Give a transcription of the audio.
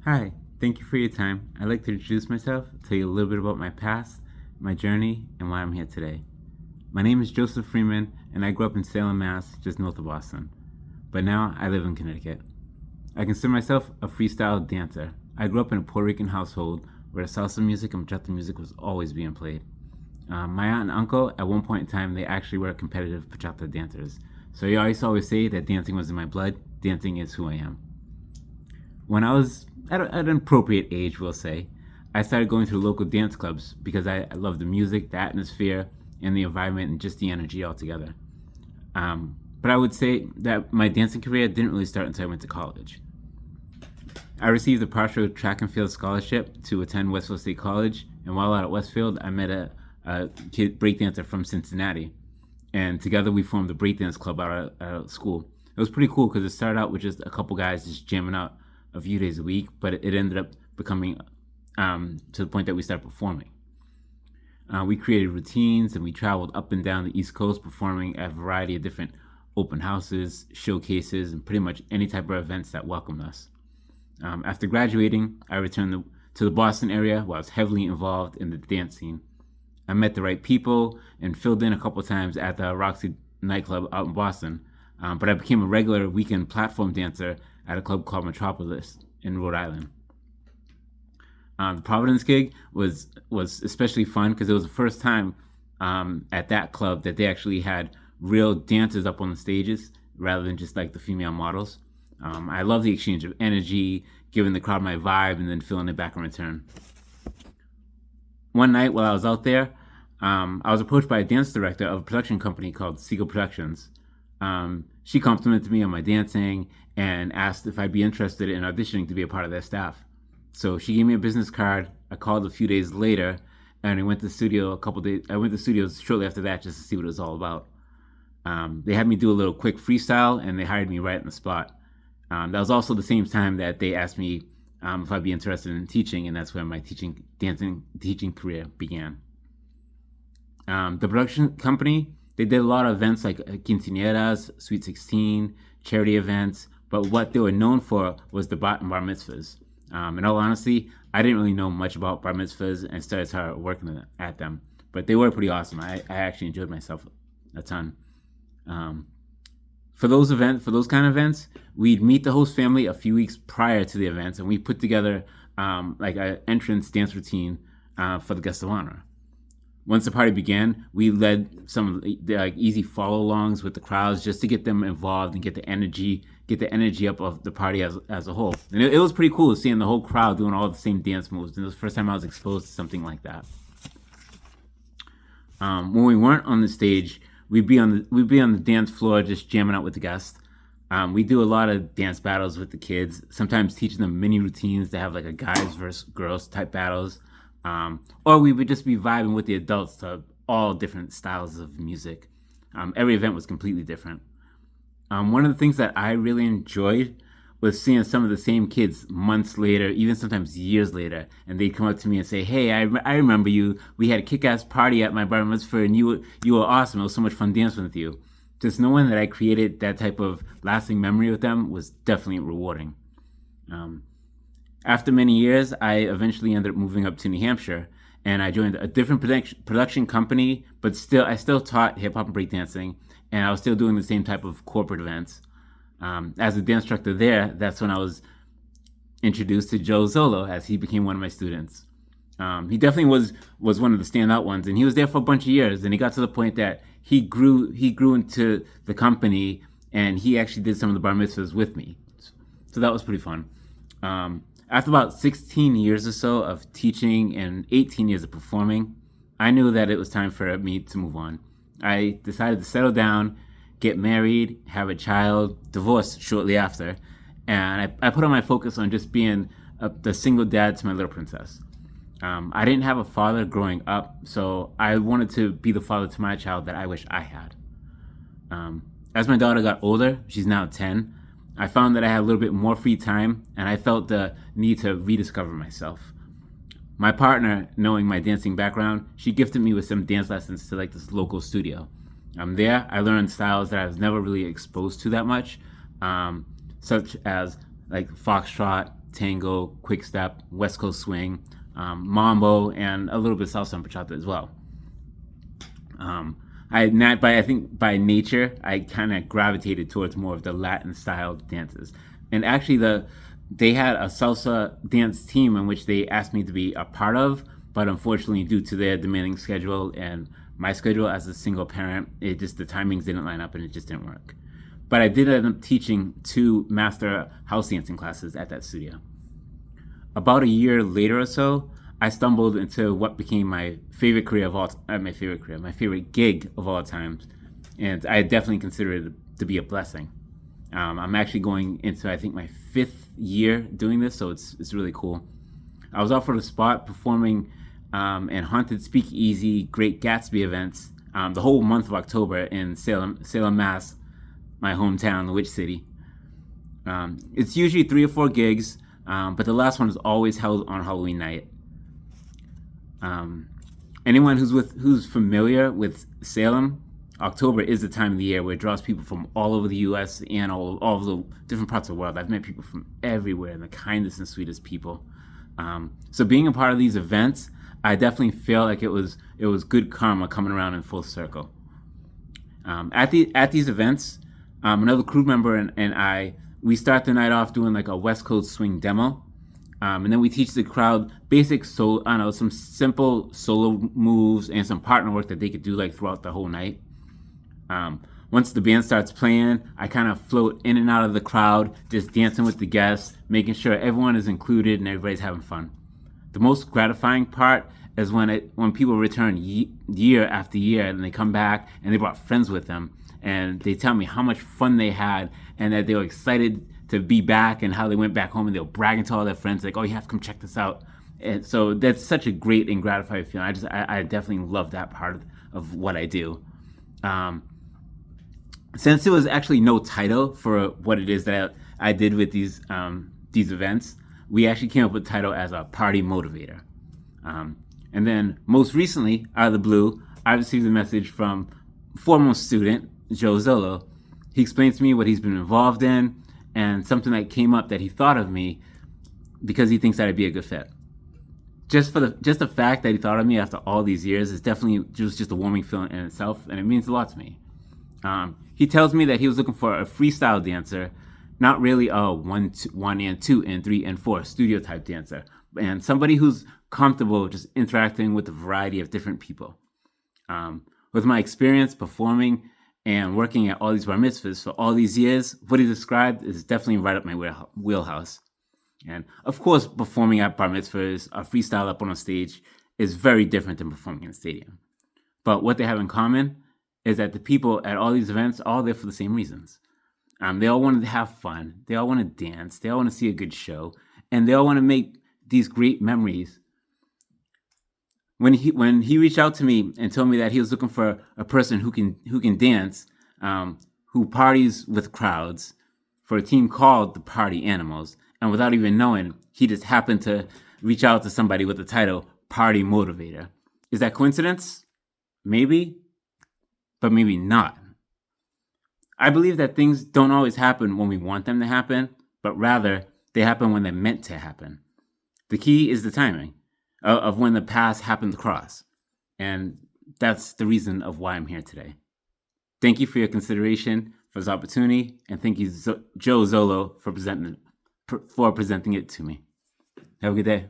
Hi, thank you for your time. I'd like to introduce myself, tell you a little bit about my past, my journey, and why I'm here today. My name is Joseph Freeman, and I grew up in Salem, Mass., just north of Boston. But now I live in Connecticut. I consider myself a freestyle dancer. I grew up in a Puerto Rican household where salsa music and bachata music was always being played. My aunt and uncle, at one point in time, they actually were competitive bachata dancers. So I used to always say that dancing was in my blood, dancing is who I am. When I was at an appropriate age, we'll say, I started going to local dance clubs because I love the music, the atmosphere, and the environment, and just the energy altogether. But I would say that my dancing career didn't really start until I went to college. I received a partial track and field scholarship to attend Westfield State College, and while out at Westfield, I met a kid breakdancer from Cincinnati, and together we formed the breakdance club out of school. It was pretty cool because it started out with just a couple guys just jamming out a few days a week, but it ended up becoming to the point that we started performing. We created routines and we traveled up and down the East Coast performing at a variety of different open houses, showcases, and pretty much any type of events that welcomed us. After graduating, I returned to the Boston area where I was heavily involved in the dance scene. I met the right people and filled in a couple times at the Roxy nightclub out in Boston, but I became a regular weekend platform dancer at a club called Metropolis in Rhode Island. The Providence gig was especially fun because it was the first time at that club that they actually had real dancers up on the stages rather than just like the female models. I love the exchange of energy, giving the crowd my vibe, and then feeling it back in return. One night while I was out there, I was approached by a dance director of a production company called Siegel Productions. She complimented me on my dancing and asked if I'd be interested in auditioning to be a part of their staff. So she gave me a business card. I called a few days later, and I went to the studio a couple days. I went to the studio shortly after that just to see what it was all about. They had me do a little quick freestyle, and they hired me right on the spot. That was also the same time that they asked me if I'd be interested in teaching, and that's where my teaching career began. The production company, they did a lot of events like quinceañeras, Sweet 16, charity events, but what they were known for was the bar mitzvahs. In all honesty, I didn't really know much about bar mitzvahs and started working at them, but they were pretty awesome. I actually enjoyed myself a ton. For those kind of events, we'd meet the host family a few weeks prior to the events, and we put together like an entrance dance routine for the guests of honor. Once the party began, we led some of the easy follow-alongs with the crowds just to get them involved and get the energy up of the party as a whole. And it was pretty cool seeing the whole crowd doing all the same dance moves. And it was the first time I was exposed to something like that. When we weren't on the stage, we'd be on the dance floor just jamming out with the guests. We do a lot of dance battles with the kids, sometimes teaching them mini routines to have like a guys versus girls type battles. Or we would just be vibing with the adults to all different styles of music. Every event was completely different. One of the things that I really enjoyed was seeing some of the same kids months later, even sometimes years later, and they'd come up to me and say, "Hey, I remember you. We had a kick-ass party at my bar mitzvah, and you were awesome. It was so much fun dancing with you." Just knowing that I created that type of lasting memory with them was definitely rewarding. After many years, I eventually ended up moving up to New Hampshire, and I joined a different production company, but I still taught hip-hop and breakdancing, and I was still doing the same type of corporate events. As a dance instructor there, that's when I was introduced to Joe Zolo as he became one of my students. He definitely was one of the standout ones, and he was there for a bunch of years, and he got to the point that he grew into the company, and he actually did some of the bar mitzvahs with me. So that was pretty fun. After about 16 years or so of teaching and 18 years of performing, I knew that it was time for me to move on. I decided to settle down, get married, have a child, divorce shortly after, and I put all my focus on just being the single dad to my little princess. I didn't have a father growing up, so I wanted to be the father to my child that I wish I had. As my daughter got older, she's now 10, I found that I had a little bit more free time, and I felt the need to rediscover myself. My partner, knowing my dancing background, she gifted me with some dance lessons to like this local studio. There, I learned styles that I was never really exposed to that much, such as like foxtrot, tango, quick step, West Coast swing, mambo, and a little bit salsa and bachata as well. I think by nature, I kind of gravitated towards more of the Latin style dances. And actually, they had a salsa dance team in which they asked me to be a part of, but unfortunately, due to their demanding schedule and my schedule as a single parent, the timings didn't line up and it just didn't work. But I did end up teaching 2 master house dancing classes at that studio. About a year later or so, I stumbled into what became my favorite gig of all times, and I definitely consider it to be a blessing. I'm actually going into, I think, my 5th year doing this, so it's really cool. I was offered a spot performing in haunted speakeasy Great Gatsby events the whole month of October in Salem, Mass, my hometown, the Witch City. It's usually 3 or 4 gigs, but the last one is always held on Halloween night. Anyone who's familiar with Salem, October is the time of the year where it draws people from all over the U.S. and all of the different parts of the world. I've met people from everywhere, and the kindest and sweetest people. So being a part of these events, I definitely feel like it was good karma coming around in full circle. At these events, another crew member and I, we start the night off doing like a West Coast swing demo. And then we teach the crowd some simple solo moves and some partner work that they could do like throughout the whole night. Once the band starts playing, I kind of float in and out of the crowd, just dancing with the guests, making sure everyone is included and everybody's having fun. The most gratifying part is when people return year after year and they come back and they brought friends with them and they tell me how much fun they had and that they were excited to be back and how they went back home and they were bragging to all their friends like, oh, you have to come check this out. And so that's such a great and gratifying feeling. I definitely love that part of what I do. Since there was actually no title for what it is that I did with these events, we actually came up with the title as a party motivator. And then most recently, out of the blue, I received a message from foremost student, Joe Zolo. He explained to me what he's been involved in and something that came up that he thought of me because he thinks that I'd be a good fit. Just the fact that he thought of me after all these years is definitely just a warming feeling in itself, and it means a lot to me. He tells me that he was looking for a freestyle dancer, not really a 1 and 2 and 3 and 4 studio type dancer, and somebody who's comfortable just interacting with a variety of different people. With my experience performing and working at all these bar mitzvahs for all these years, what he described is definitely right up my wheelhouse. And of course, performing at bar mitzvahs, a freestyle up on a stage, is very different than performing in a stadium. But what they have in common is that the people at all these events are all there for the same reasons. They all want to have fun. They all want to dance. They all want to see a good show. And they all want to make these great memories. When he reached out to me and told me that he was looking for a person who can dance, who parties with crowds, for a team called the Party Animals, and without even knowing, he just happened to reach out to somebody with the title Party Motivator. Is that coincidence? Maybe, but maybe not. I believe that things don't always happen when we want them to happen, but rather they happen when they're meant to happen. The key is the timing of when the paths happen to cross. And that's the reason of why I'm here today. Thank you for your consideration for this opportunity, and thank you, Joe Zolo, for presenting it to me. Have a good day.